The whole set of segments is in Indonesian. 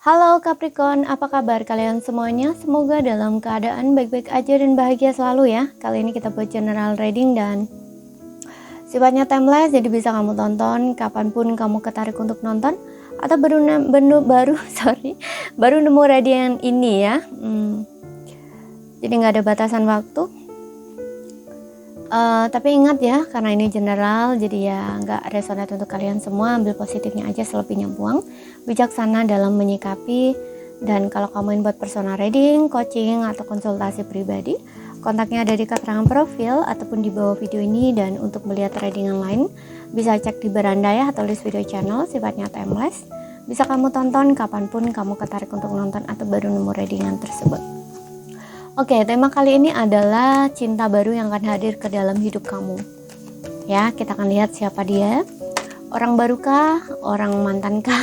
Halo Capricorn, apa kabar kalian semuanya? Semoga dalam keadaan baik-baik aja dan bahagia selalu ya. Kali ini kita buat general reading dan sifatnya timeless, jadi bisa kamu tonton kapanpun kamu ketarik untuk nonton atau baru nemu reading ini ya. Jadi nggak ada batasan waktu. Tapi ingat ya, karena ini general, jadi ya nggak resonate untuk kalian semua. Ambil positifnya aja, selebihnya buang. Bijaksana dalam menyikapi. Dan kalau kamu ingin buat personal reading, coaching, atau konsultasi pribadi, kontaknya ada di keterangan profil ataupun di bawah video ini. Dan untuk melihat reading yang lain, bisa cek di beranda ya, atau list video channel, sifatnya timeless. Bisa kamu tonton kapanpun kamu ketarik untuk nonton atau baru nemu readingan tersebut. Oke, tema kali ini adalah cinta baru yang akan hadir ke dalam hidup kamu. Ya, kita akan lihat siapa dia. Orang barukah, orang mantankah,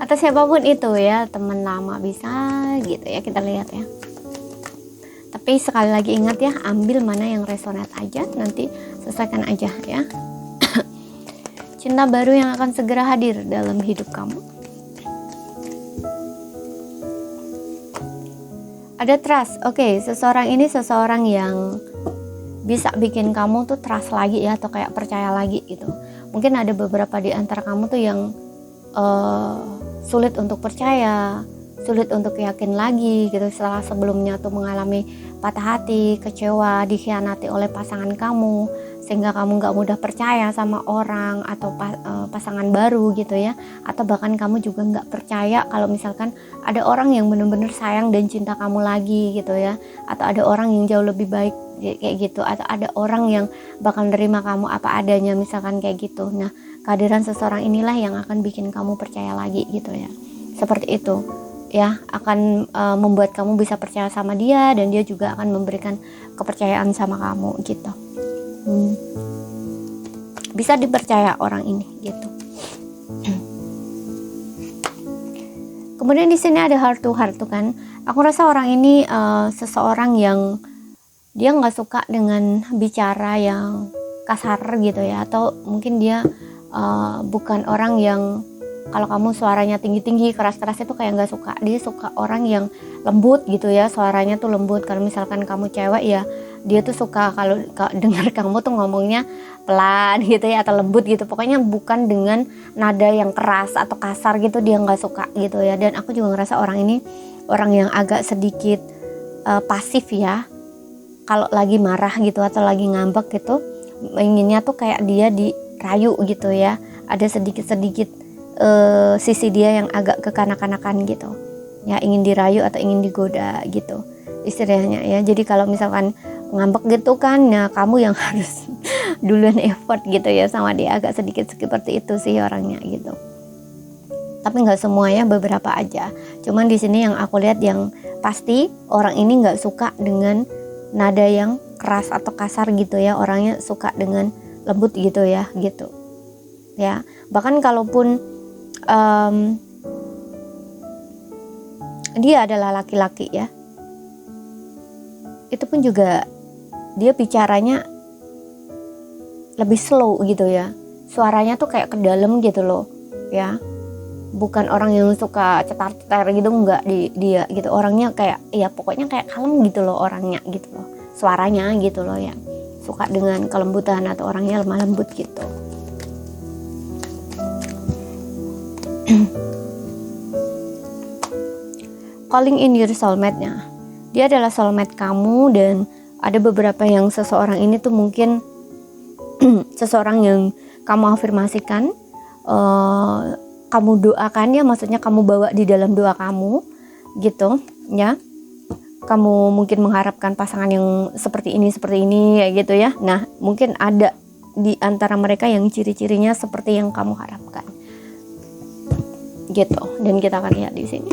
atau siapapun itu ya, teman lama bisa gitu ya, kita lihat ya. Tapi sekali lagi ingat ya, ambil mana yang resonate aja, nanti sesuaikan aja ya. Cinta baru yang akan segera hadir dalam hidup kamu. Ada trust, oke, seseorang ini seseorang yang bisa bikin kamu tuh trust lagi ya, atau kayak percaya lagi gitu. Mungkin ada beberapa di antara kamu tuh yang sulit untuk percaya, sulit untuk yakin lagi gitu setelah sebelumnya tuh mengalami patah hati, kecewa, dikhianati oleh pasangan kamu, sehingga kamu gak mudah percaya sama orang atau pasangan baru gitu ya, atau bahkan kamu juga gak percaya kalau misalkan ada orang yang benar-benar sayang dan cinta kamu lagi gitu ya, atau ada orang yang jauh lebih baik kayak gitu, atau ada orang yang bakal nerima kamu apa adanya misalkan kayak gitu. Nah, kehadiran seseorang inilah yang akan bikin kamu percaya lagi gitu ya, seperti itu ya, akan membuat kamu bisa percaya sama dia, dan dia juga akan memberikan kepercayaan sama kamu gitu. Bisa dipercaya orang ini gitu. Kemudian di sini ada heart to heart tuh kan. Aku rasa orang ini seseorang yang dia nggak suka dengan bicara yang kasar gitu ya, atau mungkin dia bukan orang yang kalau kamu suaranya tinggi-tinggi, keras-keras itu kayak nggak suka. Dia suka orang yang lembut gitu ya, suaranya tuh lembut. Kalau misalkan kamu cewek ya, dia tuh suka kalau dengar kamu tuh ngomongnya pelan gitu ya, atau lembut gitu. Pokoknya bukan dengan nada yang keras atau kasar gitu, dia nggak suka gitu ya. Dan aku juga ngerasa orang ini orang yang agak sedikit pasif ya. Kalau lagi marah gitu atau lagi ngambek gitu, inginnya tuh kayak dia dirayu gitu ya. Ada sedikit-sedikit sisi dia yang agak kekanak-kanakan gitu ya, ingin dirayu atau ingin digoda gitu istilahnya ya. Jadi kalau misalkan ngambek gitu kan, nah kamu yang harus duluan effort gitu ya sama dia, agak sedikit seperti itu sih orangnya gitu. Tapi nggak semuanya, beberapa aja. Cuman di sini yang aku lihat yang pasti orang ini nggak suka dengan nada yang keras atau kasar gitu ya, orangnya suka dengan lembut gitu ya gitu ya. Bahkan kalaupun dia adalah laki-laki ya, itu pun juga dia bicaranya lebih slow gitu ya, suaranya tuh kayak ke dalam gitu loh ya, bukan orang yang suka cetar-cetar gitu, enggak dia gitu, orangnya kayak ya pokoknya kayak kalem gitu loh orangnya gitu loh, suaranya gitu loh ya, suka dengan kelembutan atau orangnya lemah lembut gitu. Calling in your soulmate-nya, dia adalah soulmate kamu, dan ada beberapa yang seseorang ini tuh mungkin seseorang yang kamu afirmasikan, kamu doakan ya, maksudnya kamu bawa di dalam doa kamu gitu ya. Kamu mungkin mengharapkan pasangan yang seperti ini ya gitu ya. Nah, mungkin ada di antara mereka yang ciri-cirinya seperti yang kamu harapkan gitu. Dan kita akan lihat di sini.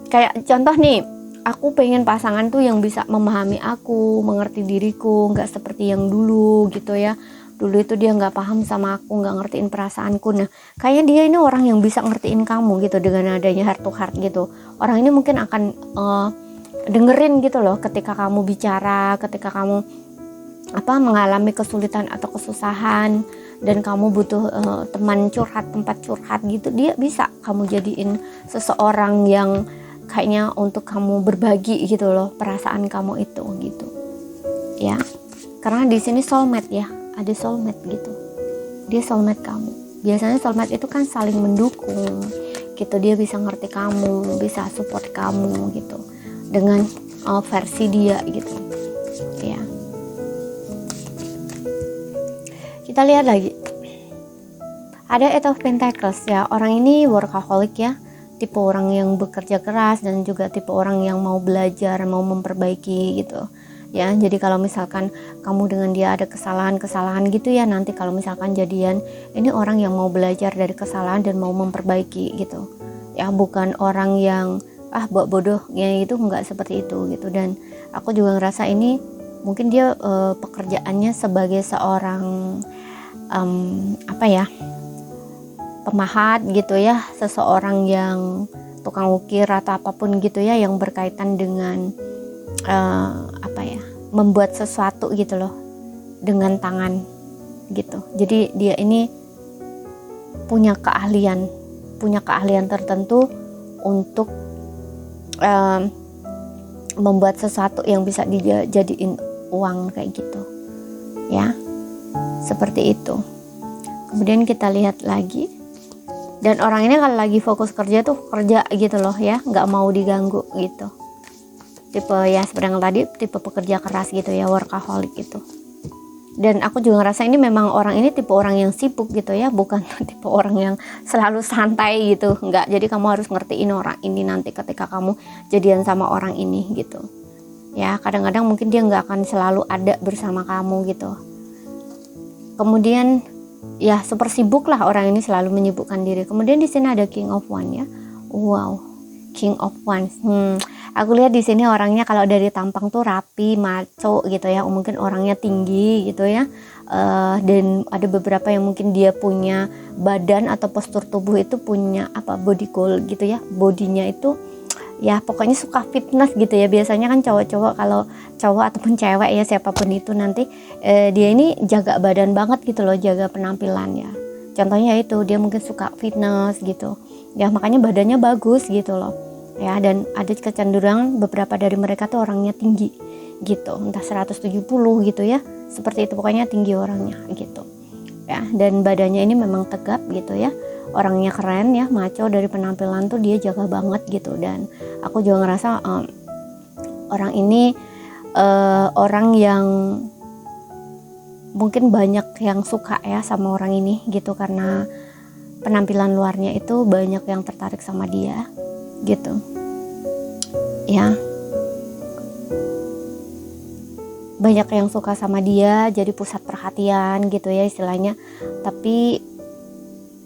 Kayak contoh nih, aku pengen pasangan tuh yang bisa memahami aku, mengerti diriku, nggak seperti yang dulu gitu ya. Dulu itu dia nggak paham sama aku, nggak ngertiin perasaanku. Nah, kayaknya dia ini orang yang bisa ngertiin kamu gitu dengan adanya heart to heart gitu. Orang ini mungkin akan dengerin gitu loh ketika kamu bicara, ketika kamu mengalami kesulitan atau kesusahan. dan kamu butuh teman curhat, tempat curhat gitu, dia bisa kamu jadiin seseorang yang kayaknya untuk kamu berbagi gitu loh perasaan kamu itu gitu ya. Karena di sini soulmate ya, ada soulmate gitu, dia soulmate kamu. Biasanya soulmate itu kan saling mendukung gitu, dia bisa ngerti kamu, bisa support kamu gitu dengan versi dia gitu ya. Kita lihat lagi, ada Eight of Pentacles ya. Orang ini workaholic ya, tipe orang yang bekerja keras dan juga tipe orang yang mau belajar, mau memperbaiki gitu ya. Jadi kalau misalkan kamu dengan dia ada kesalahan-kesalahan gitu ya, nanti kalau misalkan jadian, ini orang yang mau belajar dari kesalahan dan mau memperbaiki gitu ya, bukan orang yang buat bodoh ya, itu enggak seperti itu gitu. Dan aku juga ngerasa ini mungkin dia pekerjaannya sebagai seorang pemahat gitu ya, seseorang yang tukang ukir atau apapun gitu ya, yang berkaitan dengan membuat sesuatu gitu loh dengan tangan gitu. Jadi dia ini punya keahlian tertentu untuk membuat sesuatu yang bisa dijadiin uang kayak gitu ya, seperti itu. Kemudian kita lihat lagi, dan orang ini kalau lagi fokus kerja tuh kerja gitu loh ya, nggak mau diganggu gitu. Tipe ya seperti yang tadi, tipe pekerja keras gitu ya, workaholic gitu. Dan aku juga ngerasa ini memang orang ini tipe orang yang sibuk gitu ya, bukan tipe orang yang selalu santai gitu, enggak. Jadi kamu harus ngertiin orang ini nanti ketika kamu jadian sama orang ini gitu ya. Kadang-kadang mungkin dia nggak akan selalu ada bersama kamu gitu. Kemudian ya super sibuk lah orang ini, selalu menyibukkan diri. Kemudian di sini ada King of Wands ya. Wow, King of Wands. Aku lihat di sini orangnya kalau dari tampang tuh rapi, maco gitu ya. Mungkin orangnya tinggi gitu ya. Dan ada beberapa yang mungkin dia punya badan atau postur tubuh itu punya body goal gitu ya. Bodinya itu ya pokoknya suka fitness gitu ya. Biasanya kan cowok-cowok, kalau cowok ataupun cewek ya siapapun itu nanti dia ini jaga badan banget gitu loh, jaga penampilan ya. Contohnya itu dia mungkin suka fitness gitu ya, makanya badannya bagus gitu loh ya. Dan ada kecenderungan beberapa dari mereka tuh orangnya tinggi gitu, entah 170 gitu ya, seperti itu, pokoknya tinggi orangnya gitu ya. Dan badannya ini memang tegap gitu ya, orangnya keren ya, maco. Dari penampilan tuh dia jaga banget gitu. Dan aku juga ngerasa orang ini orang yang mungkin banyak yang suka ya sama orang ini gitu, karena penampilan luarnya itu banyak yang tertarik sama dia gitu ya. Banyak yang suka sama dia, jadi pusat perhatian gitu ya istilahnya. Tapi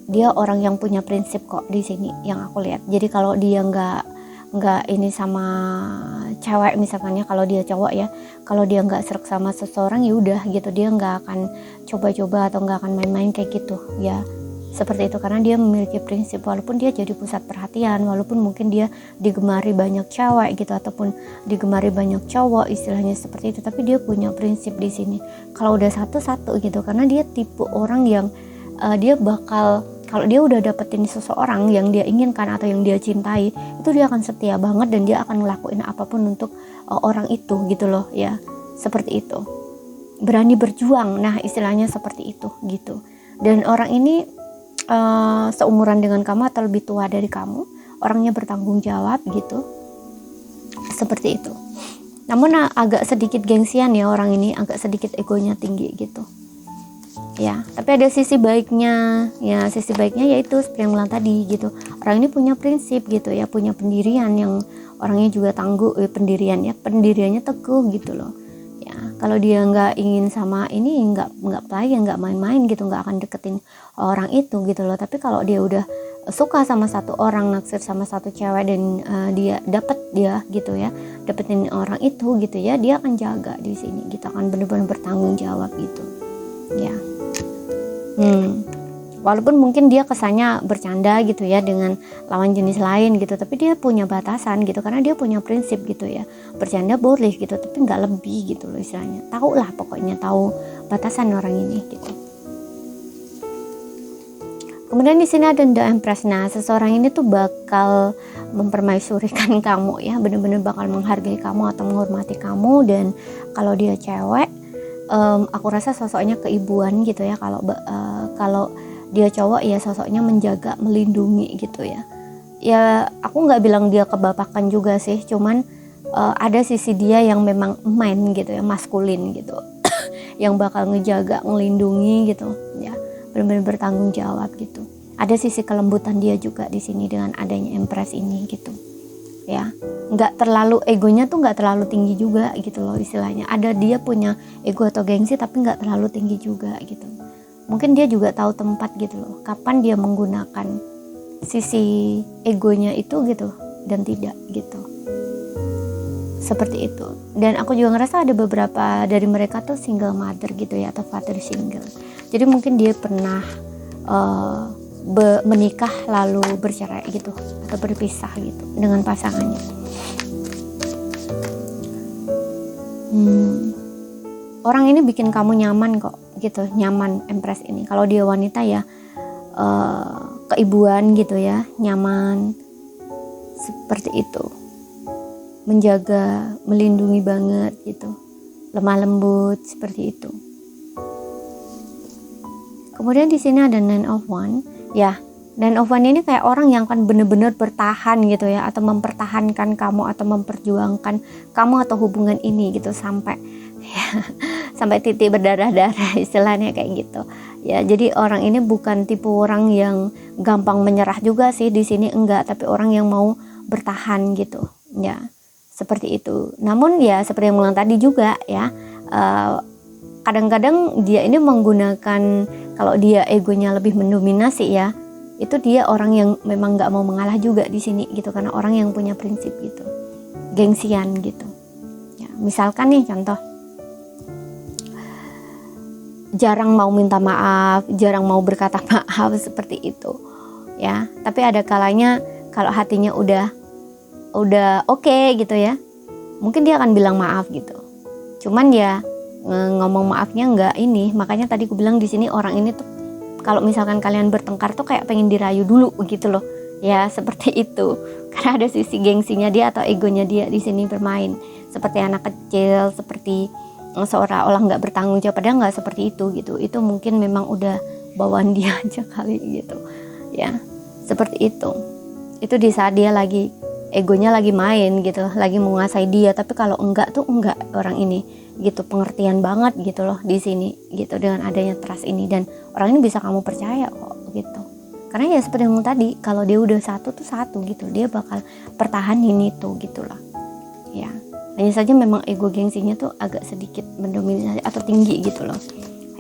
dia orang yang punya prinsip kok di sini yang aku lihat. Jadi kalau dia nggak ini sama cewek misalkan ya, kalau dia cowok ya, kalau dia nggak serak sama seseorang ya udah gitu, dia nggak akan coba-coba atau nggak akan main-main kayak gitu ya, seperti itu. Karena dia memiliki prinsip, walaupun dia jadi pusat perhatian, walaupun mungkin dia digemari banyak cewek gitu ataupun digemari banyak cowok istilahnya seperti itu, tapi dia punya prinsip di sini. Kalau udah satu-satu gitu, karena dia tipe orang yang dia bakal, kalau dia udah dapetin seseorang yang dia inginkan atau yang dia cintai, itu dia akan setia banget dan dia akan ngelakuin apapun untuk orang itu gitu loh ya, seperti itu. Berani berjuang, nah istilahnya seperti itu gitu. Dan orang ini seumuran dengan kamu atau lebih tua dari kamu, orangnya bertanggung jawab gitu, seperti itu. Namun agak sedikit gengsian ya orang ini, agak sedikit egonya tinggi gitu ya. Tapi ada sisi baiknya ya, sisi baiknya yaitu seperti yang bilang tadi gitu, orang ini punya prinsip gitu ya, punya pendirian yang orangnya juga tangguh, pendiriannya teguh gitu loh ya. Kalau dia nggak ingin sama ini, nggak play, nggak main-main gitu, nggak akan deketin orang itu gitu loh. Tapi kalau dia udah suka sama satu orang, naksir sama satu cewek, dan dia gitu ya, dapetin orang itu gitu ya, dia akan jaga di sini gitu, akan benar-benar bertanggung jawab gitu ya. Walaupun mungkin dia kesannya bercanda gitu ya dengan lawan jenis lain gitu, tapi dia punya batasan gitu, karena dia punya prinsip gitu ya. Bercanda boleh gitu, tapi nggak lebih gitu loh istilahnya. Tahu lah pokoknya, tahu batasan orang ini gitu Kemudian di sini ada The Empress. Nah, seseorang ini tuh bakal mempermaisurikan kamu ya, bener-bener bakal menghargai kamu atau menghormati kamu. Dan kalau dia cewek, aku rasa sosoknya keibuan gitu ya. Kalau dia cowok ya sosoknya menjaga, melindungi gitu ya. Ya aku nggak bilang dia kebapakan juga sih, cuman ada sisi dia yang memang main gitu ya, maskulin gitu, yang bakal ngejaga, ngelindungi gitu ya, benar-benar bertanggung jawab gitu. Ada sisi kelembutan dia juga di sini dengan adanya Empress ini gitu ya. Nggak terlalu, egonya tuh nggak terlalu tinggi juga gitu loh istilahnya. Ada dia punya ego atau gengsi tapi nggak terlalu tinggi juga gitu. Mungkin dia juga tahu tempat gitu loh, kapan dia menggunakan sisi egonya itu gitu dan tidak gitu. Seperti itu. Dan aku juga ngerasa ada beberapa dari mereka tuh single mother gitu ya, atau father single. Jadi mungkin dia pernah menikah lalu bercerai gitu, atau berpisah gitu dengan pasangannya. Orang ini bikin kamu nyaman kok gitu, nyaman Empress ini. Kalau dia wanita ya keibuan gitu ya, nyaman seperti itu, menjaga, melindungi banget gitu, lemah lembut seperti itu. Kemudian di sini ada Nine of Wands ya. Nine of Wands ini kayak orang yang akan benar-benar bertahan gitu ya, atau mempertahankan kamu atau memperjuangkan kamu atau hubungan ini gitu sampai ya, sampai titik berdarah-darah istilahnya kayak gitu. Ya, jadi orang ini bukan tipe orang yang gampang menyerah juga sih di sini, enggak, tapi orang yang mau bertahan gitu ya. Seperti itu. Namun ya seperti yang bilang tadi juga ya, kadang-kadang dia ini menggunakan, kalau dia egonya lebih mendominasi ya, itu dia orang yang memang nggak mau mengalah juga di sini gitu, karena orang yang punya prinsip gitu, gengsian gitu ya. Misalkan nih contoh, jarang mau minta maaf, jarang mau berkata maaf seperti itu ya. Tapi ada kalanya kalau hatinya udah oke gitu ya, mungkin dia akan bilang maaf gitu. Cuman ya ngomong maafnya enggak ini. Makanya tadi aku bilang di sini orang ini tuh kalau misalkan kalian bertengkar tuh kayak pengen dirayu dulu gitu loh. Ya seperti itu. Karena ada sisi gengsinya dia atau egonya dia di sini bermain. Seperti anak kecil, seperti seolah-olah nggak bertanggung jawab, padahal nggak seperti itu gitu. Itu mungkin memang udah bawaan dia aja kali gitu. Ya seperti itu. Itu di saat dia lagi egonya lagi main gitu, lagi menguasai dia. Tapi kalau enggak tuh enggak orang ini gitu, pengertian banget gitu loh di sini gitu dengan adanya trust ini. Dan orang ini bisa kamu percaya kok gitu, karena ya seperti yang tadi, kalau dia udah satu tuh satu gitu, dia bakal pertahanin itu gitulah ya. Hanya saja memang ego gengsinya tuh agak sedikit mendominasi atau tinggi gitu loh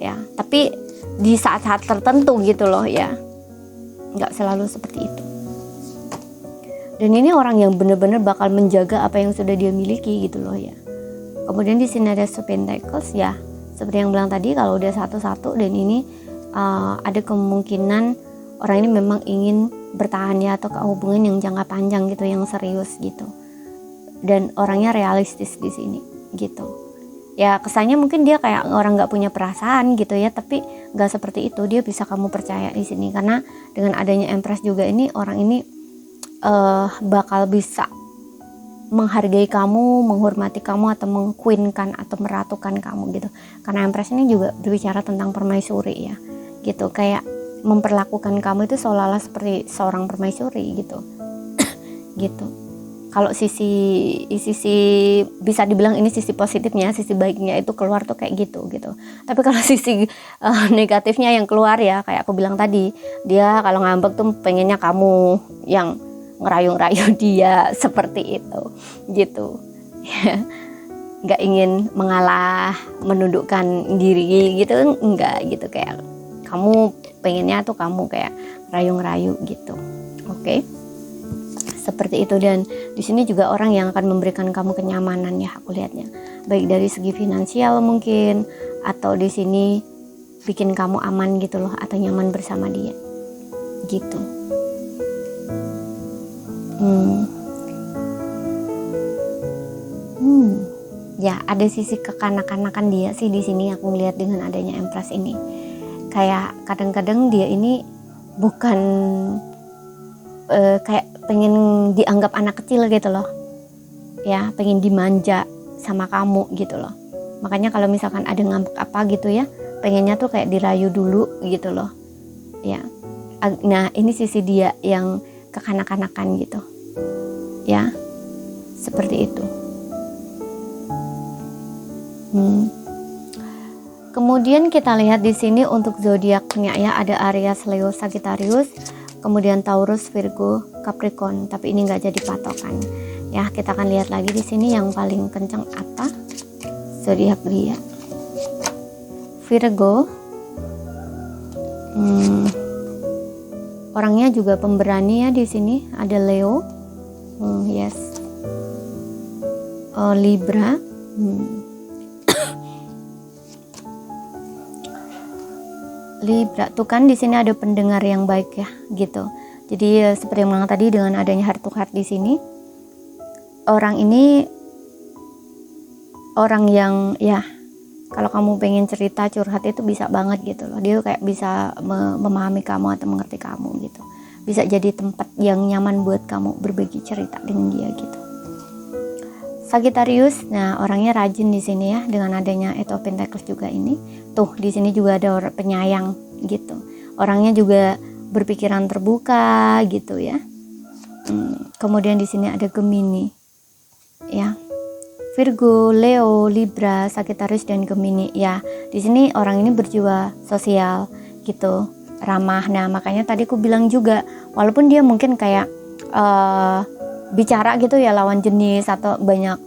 ya, tapi di saat-saat tertentu gitu loh ya, nggak selalu seperti itu. Dan ini orang yang benar-benar bakal menjaga apa yang sudah dia miliki gitu loh ya. Kemudian di sini ada Two Pentacles ya, seperti yang bilang tadi, kalau udah satu-satu. Dan ini ada kemungkinan orang ini memang ingin bertahan ya, atau ke hubungan yang jangka panjang gitu, yang serius gitu. Dan orangnya realistis di sini gitu. Ya kesannya mungkin dia kayak orang nggak punya perasaan gitu ya, tapi nggak seperti itu. Dia bisa kamu percaya di sini, karena dengan adanya Empress juga ini, orang ini bakal bisa menghargai kamu, menghormati kamu, atau mengqueenkan atau meratukan kamu gitu. Karena Empress ini juga berbicara tentang permaisuri ya gitu, kayak memperlakukan kamu itu seolah-olah seperti seorang permaisuri gitu gitu. Kalau sisi bisa dibilang ini sisi positifnya, sisi baiknya itu keluar tuh kayak gitu. Tapi kalau sisi negatifnya yang keluar ya, kayak aku bilang tadi, dia kalau ngambek tuh pengennya kamu yang ngerayu-rayu dia seperti itu gitu ya. Nggak ingin mengalah, menundukkan diri gitu, enggak gitu, kayak kamu pengennya tuh kamu kayak rayu-rayu gitu. Oke. Seperti itu. Dan di sini juga orang yang akan memberikan kamu kenyamanan ya, aku lihatnya, baik dari segi finansial mungkin, atau di sini bikin kamu aman gitu loh, atau nyaman bersama dia gitu. Ya ada sisi kekanak-kanakan dia sih di sini, aku lihat dengan adanya Empress ini. Kayak kadang-kadang dia ini bukan kayak pengen dianggap anak kecil gitu loh ya, pengen dimanja sama kamu gitu loh. Makanya kalau misalkan ada ngambek apa gitu ya, pengennya tuh kayak dirayu dulu gitu loh ya. Nah ini sisi dia yang kekanak-kanakan gitu ya, seperti itu. Kemudian kita lihat di sini untuk zodiaknya ya, ada Aries, Leo, Sagittarius, kemudian Taurus, Virgo, Capricorn. Tapi ini nggak jadi patokan ya. Kita akan lihat lagi di sini yang paling kencang apa zodiak dia. Virgo, orangnya juga pemberani ya di sini. Ada Leo, yes, Libra. Libra tuh kan di sini ada pendengar yang baik ya gitu. Jadi seperti yang bilang tadi, dengan adanya heart to heart di sini, orang ini orang yang ya kalau kamu pengen cerita curhat itu bisa banget gitu loh. Dia kayak bisa memahami kamu atau mengerti kamu gitu. Bisa jadi tempat yang nyaman buat kamu berbagi cerita dengan dia gitu. Sagittarius, nah orangnya rajin di sini ya, dengan adanya Eight of Pentacles juga ini. Tuh di sini juga ada orang penyayang gitu. Orangnya juga berpikiran terbuka gitu ya. Kemudian di sini ada Gemini, ya. Virgo, Leo, Libra, Sagittarius dan Gemini ya. Di sini orang ini berjiwa sosial gitu, ramah. Nah makanya tadi aku bilang juga, walaupun dia mungkin kayak bicara gitu ya lawan jenis atau banyak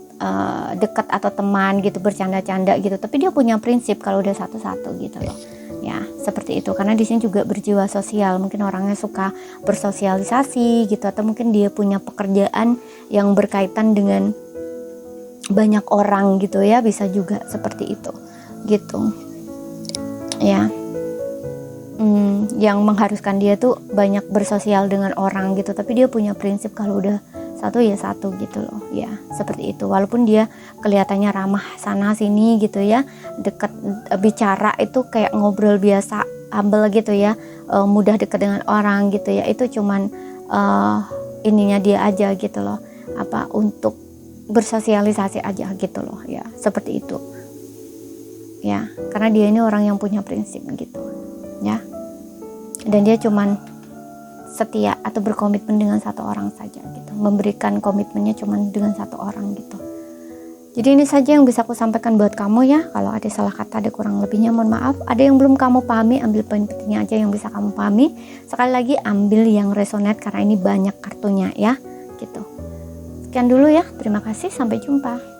dekat atau teman gitu, bercanda-canda gitu, tapi dia punya prinsip kalau udah satu-satu gitu loh ya, seperti itu. Karena di sini juga berjiwa sosial, mungkin orangnya suka bersosialisasi gitu, atau mungkin dia punya pekerjaan yang berkaitan dengan banyak orang gitu ya, bisa juga seperti itu gitu ya. Yang mengharuskan dia tuh banyak bersosial dengan orang gitu, tapi dia punya prinsip kalau udah satu ya satu gitu loh ya, seperti itu. Walaupun dia kelihatannya ramah sana sini gitu ya, dekat bicara itu kayak ngobrol biasa, humble gitu ya, mudah dekat dengan orang gitu ya, itu cuman ininya dia aja gitu loh, apa, untuk bersosialisasi aja gitu loh ya, seperti itu ya. Karena dia ini orang yang punya prinsip gitu ya, dan dia cuman setia atau berkomitmen dengan satu orang saja gitu, memberikan komitmennya cuman dengan satu orang gitu. Jadi ini saja yang bisa aku sampaikan buat kamu ya. Kalau ada salah kata, ada kurang lebihnya mohon maaf. Ada yang belum kamu pahami, ambil poin pentingnya aja yang bisa kamu pahami. Sekali lagi ambil yang resonate karena ini banyak kartunya ya gitu. Sekian dulu ya, terima kasih, sampai jumpa.